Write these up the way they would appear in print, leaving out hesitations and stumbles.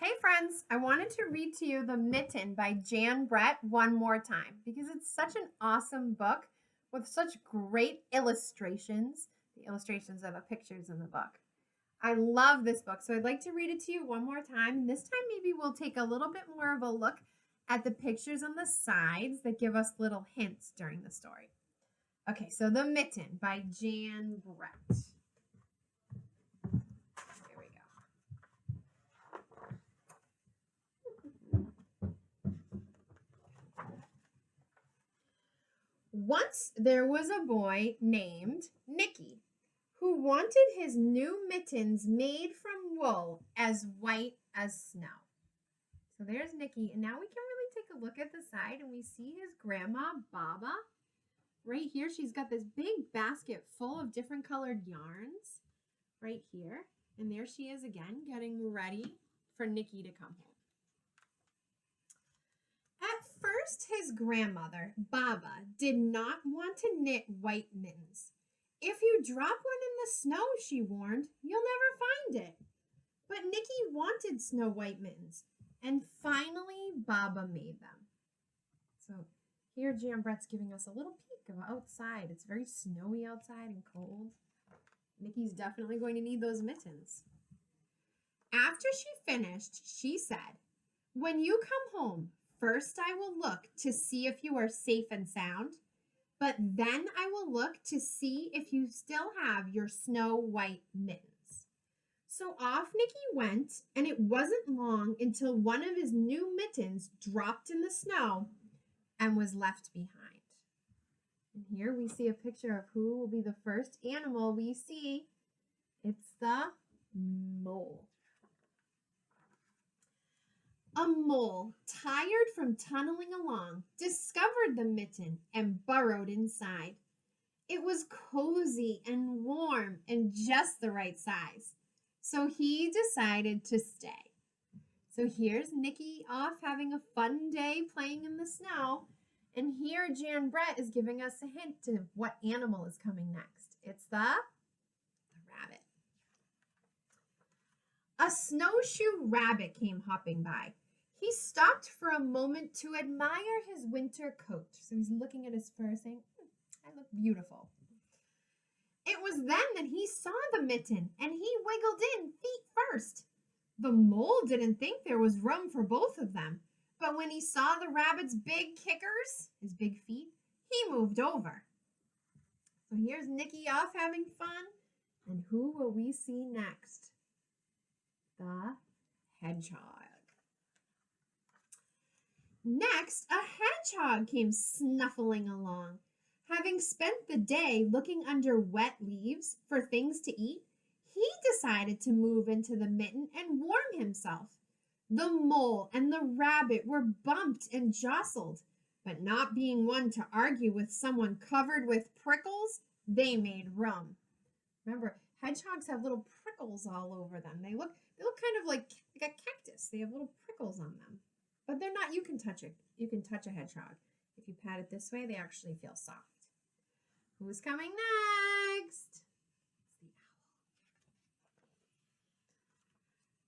Hey friends, I wanted to read to you The Mitten by Jan Brett one more time because it's such an awesome book with such great illustrations. The illustrations are the pictures in the book. I love this book, so I'd like to read it to you one more time. And this time, maybe we'll take a little bit more of a look at the pictures on the sides that give us little hints during the story. Okay, so The Mitten by Jan Brett. Here we go. Once there was a boy named Nicky who wanted his new mittens made from wool as white as snow. So there's Nicky, and now we can really take a look at the side and we see his grandma, Baba. Right here, she's got this big basket full of different colored yarns right here. And there she is again, getting ready for Nicky to come home. At first, his grandmother, Baba, did not want to knit white mittens. If you drop one in the snow, she warned, you'll never find it. But Nicky wanted snow white mittens, and finally Baba made them. So here Jan Brett's giving us a little peek of outside. It's very snowy outside and cold. Nicky's definitely going to need those mittens. After she finished, she said, when you come home, first I will look to see if you are safe and sound, but then I will look to see if you still have your snow white mittens. So off Nicky went, and it wasn't long until one of his new mittens dropped in the snow and was left behind. And here we see a picture of who will be the first animal we see. It's the mole. A mole, tired from tunneling along, discovered the mitten and burrowed inside. It was cozy and warm and just the right size, so he decided to stay. So here's Nicky off having a fun day playing in the snow, and here Jan Brett is giving us a hint of what animal is coming next. It's the rabbit. A snowshoe rabbit came hopping by. He stopped for a moment to admire his winter coat. So he's looking at his fur saying, I look beautiful. It was then that he saw the mitten and he wiggled in feet first. The mole didn't think there was room for both of them, but when he saw the rabbit's big kickers, his big feet, he moved over. So here's Nicky off having fun, and who will we see next? The hedgehog. Next, a hedgehog came snuffling along. Having spent the day looking under wet leaves for things to eat, he decided to move into the mitten and warm himself. The mole and the rabbit were bumped and jostled, but not being one to argue with someone covered with prickles, they made room. Remember, hedgehogs have little prickles all over them. They look kind of like a cactus. They have little prickles on them. But they're not, you can touch it. You can touch a hedgehog. If you pat it this way, they actually feel soft. Who's coming next? The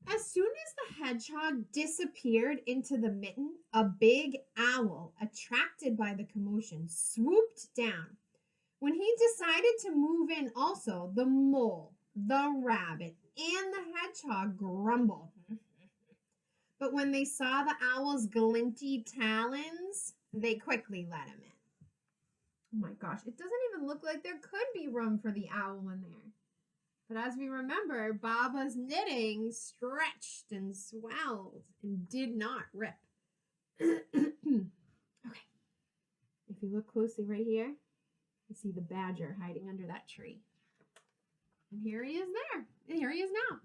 owl. As soon as the hedgehog disappeared into the mitten, a big owl, attracted by the commotion, swooped down. When he decided to move in also, the mole, the rabbit, and the hedgehog grumbled. But when they saw the owl's glinty talons, they quickly let him in. Oh my gosh, it doesn't even look like there could be room for the owl in there. But as we remember, Baba's knitting stretched and swelled and did not rip. Okay, if you look closely right here, you see the badger hiding under that tree. And here he is there. And here he is now.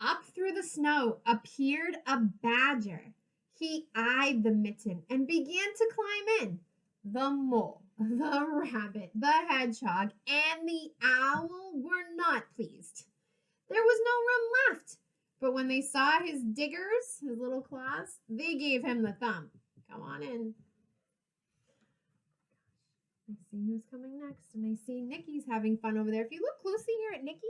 Up through the snow appeared a badger. He eyed the mitten and began to climb in. The mole, the rabbit, the hedgehog, and the owl were not pleased. There was no room left. But when they saw his diggers, his little claws, they gave him the thumb. Come on in. I see who's coming next, and I see Nicky's having fun over there. If you look closely here at Nicky,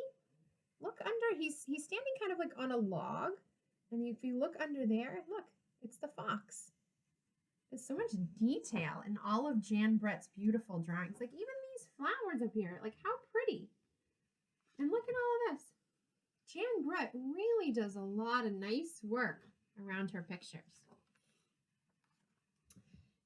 look under. He's standing kind of like on a log, And if you look under there, look, it's the fox. There's so much detail in all of Jan Brett's beautiful drawings. Like even these flowers up here, like how pretty. And look at all of this. Jan Brett really does a lot of nice work around her pictures.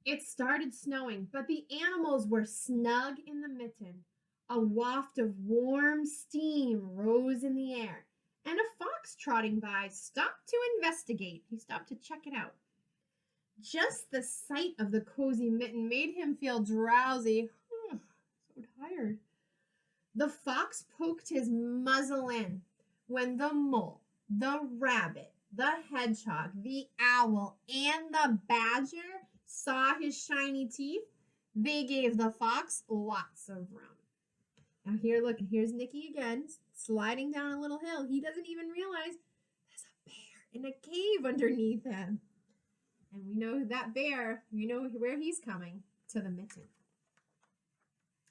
It started snowing, but the animals were snug in the mitten. A waft of warm steam rose in the air, and a fox trotting by stopped to investigate. He stopped to check it out. Just the sight of the cozy mitten made him feel drowsy. So tired. The fox poked his muzzle in when the mole, the rabbit, the hedgehog, the owl, and the badger saw his shiny teeth. They gave the fox lots of room. Now here, look, here's Nicky again, sliding down a little hill. He doesn't even realize there's a bear in a cave underneath him. And we know that bear, we know where he's coming, to the mitten.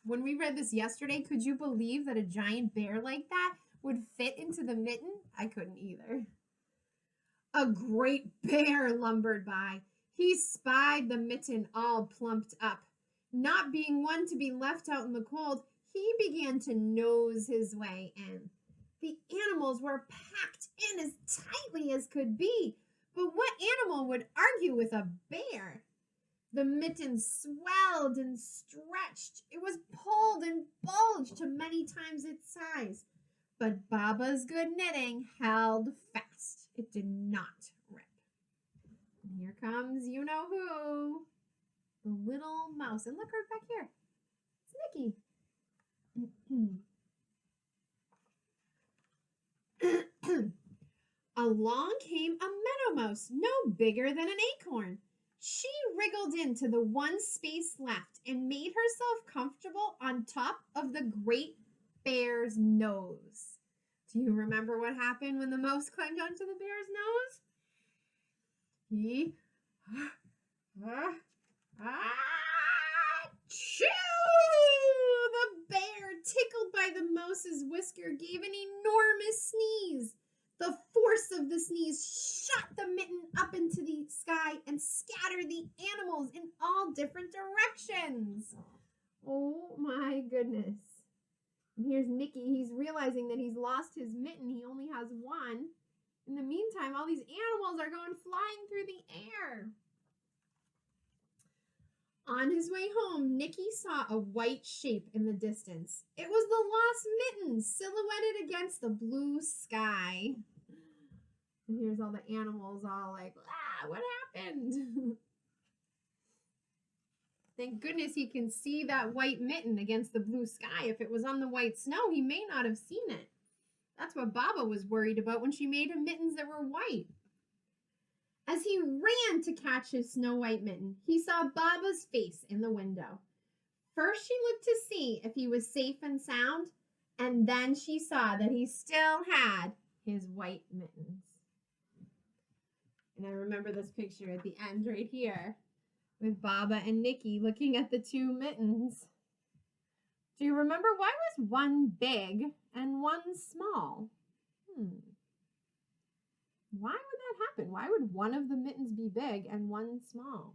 When we read this yesterday, could you believe that a giant bear like that would fit into the mitten? I couldn't either. A great bear lumbered by. He spied the mitten all plumped up. Not being one to be left out in the cold, he began to nose his way in. The animals were packed in as tightly as could be, but what animal would argue with a bear? The mitten swelled and stretched. It was pulled and bulged to many times its size. But Baba's good knitting held fast. It did not rip. And here comes you-know-who, the little mouse. And look right back here. It's Nicky. Along came a meadow mouse, no bigger than an acorn. She wriggled into the one space left and made herself comfortable on top of the great bear's nose. Do you remember what happened when the mouse climbed onto the bear's nose? He Achoo! The bear, tickled by the mouse's whisker, gave an enormous sneeze. The force of the sneeze shot the mitten up into the sky and scattered the animals in all different directions. Oh my goodness. And here's Nicky. He's realizing that he's lost his mitten. He only has one. In the meantime, all these animals are going flying through the air. On his way home, Nicky saw a white shape in the distance. It was the lost mitten, silhouetted against the blue sky. And here's all the animals all like, what happened? Thank goodness he can see that white mitten against the blue sky. If it was on the white snow, he may not have seen it. That's what Baba was worried about when she made him mittens that were white. As he ran to catch his snow white mitten, he saw Baba's face in the window. First, she looked to see if he was safe and sound, and then she saw that he still had his white mittens. And I remember this picture at the end right here with Baba and Nicky looking at the two mittens. Do you remember why was one big and one small? Why would that happen? Why would one of the mittens be big and one small?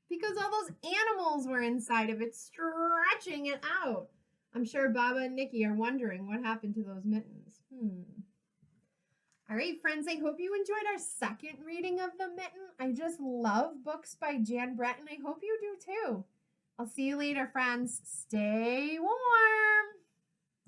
Because all those animals were inside of it, stretching it out. I'm sure Baba and Nicky are wondering what happened to those mittens. All right, friends, I hope you enjoyed our second reading of The Mitten. I just love books by Jan Brett, and I hope you do too. I'll see you later, friends. Stay warm.